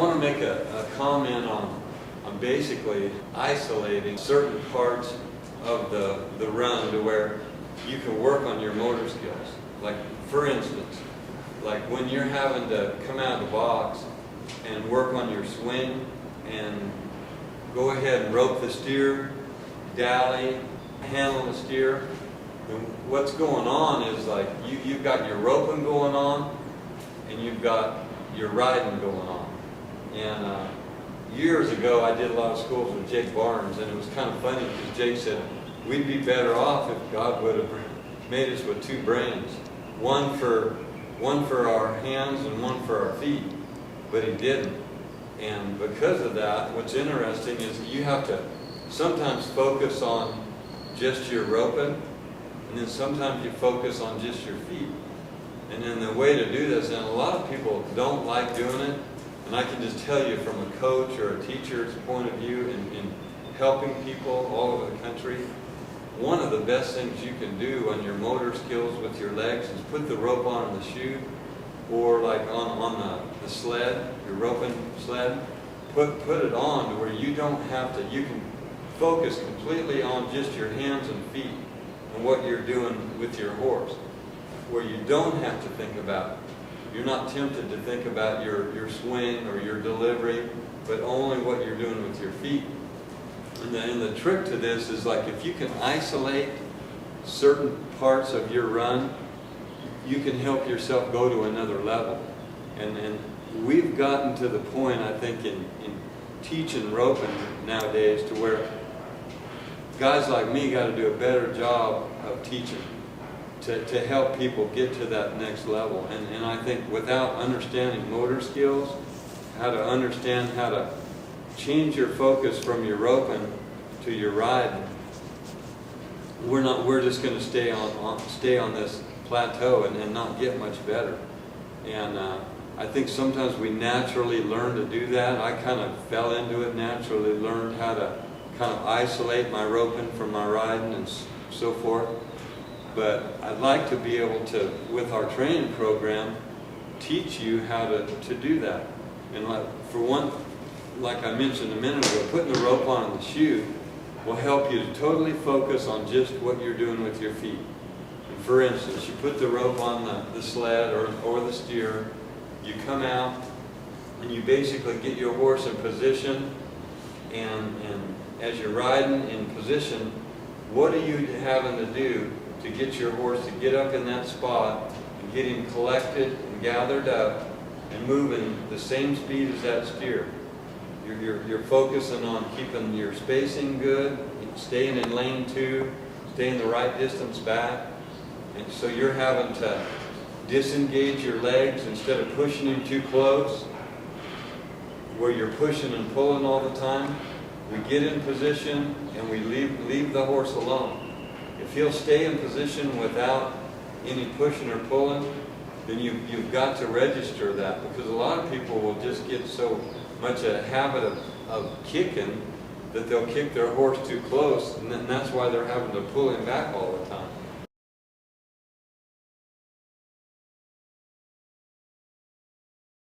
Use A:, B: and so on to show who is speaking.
A: want to make a comment on basically isolating certain parts of the run to where you can work on your motor skills. Like, for instance, like when you're having to come out of the box and work on your swing and go ahead and rope the steer, dally, handle the steer. And what's going on is like you've got your roping going on and you've got your riding going on. And years ago I did a lot of schools with Jake Barnes, and it was kind of funny because Jake said we'd be better off if God would have made us with two brains, one for our hands and one for our feet, but he didn't. And because of that, what's interesting is you have to sometimes focus on just your roping, and then sometimes you focus on just your feet. And then the way to do this, and a lot of people don't like doing it, and I can just tell you from a coach or a teacher's point of view in helping people all over the country, one of the best things you can do on your motor skills with your legs is put the rope on the chute, or like on the sled, your roping sled, put it on to where you don't have to, you can focus completely on just your hands and feet and what you're doing with your horse, where you don't have to think about, you're not tempted to think about your swing or your delivery, but only what you're doing with your feet. And the trick to this is, like, if you can isolate certain parts of your run, you can help yourself go to another level. And we've gotten to the point, I think, in teaching roping nowadays to where guys like me got to do a better job of teaching to help people get to that next level. And I think without understanding motor skills, how to understand how to change your focus from your roping to your riding, we're just going to stay on this plateau and not get much better. And I think sometimes we naturally learn to do that. I kind of fell into it naturally, learned how to kind of isolate my roping from my riding and so forth. But I'd like to be able to, with our training program, teach you how to do that. And for one, like I mentioned a minute ago, putting the rope on the chute will help you to totally focus on just what you're doing with your feet. And for instance, you put the rope on the sled or the steer, you come out and you basically get your horse in position, and as you're riding in position, what are you having to do to get your horse to get up in that spot and get him collected and gathered up and moving the same speed as that steer? You're focusing on keeping your spacing good, staying in lane 2, staying the right distance back. And so you're having to disengage your legs instead of pushing him too close, where you're pushing and pulling all the time. We get in position and we leave the horse alone. If he'll stay in position without any pushing or pulling, then you've got to register that, because a lot of people will just get so much a habit of kicking that they'll kick their horse too close, and then that's why they're having to pull him back all the time.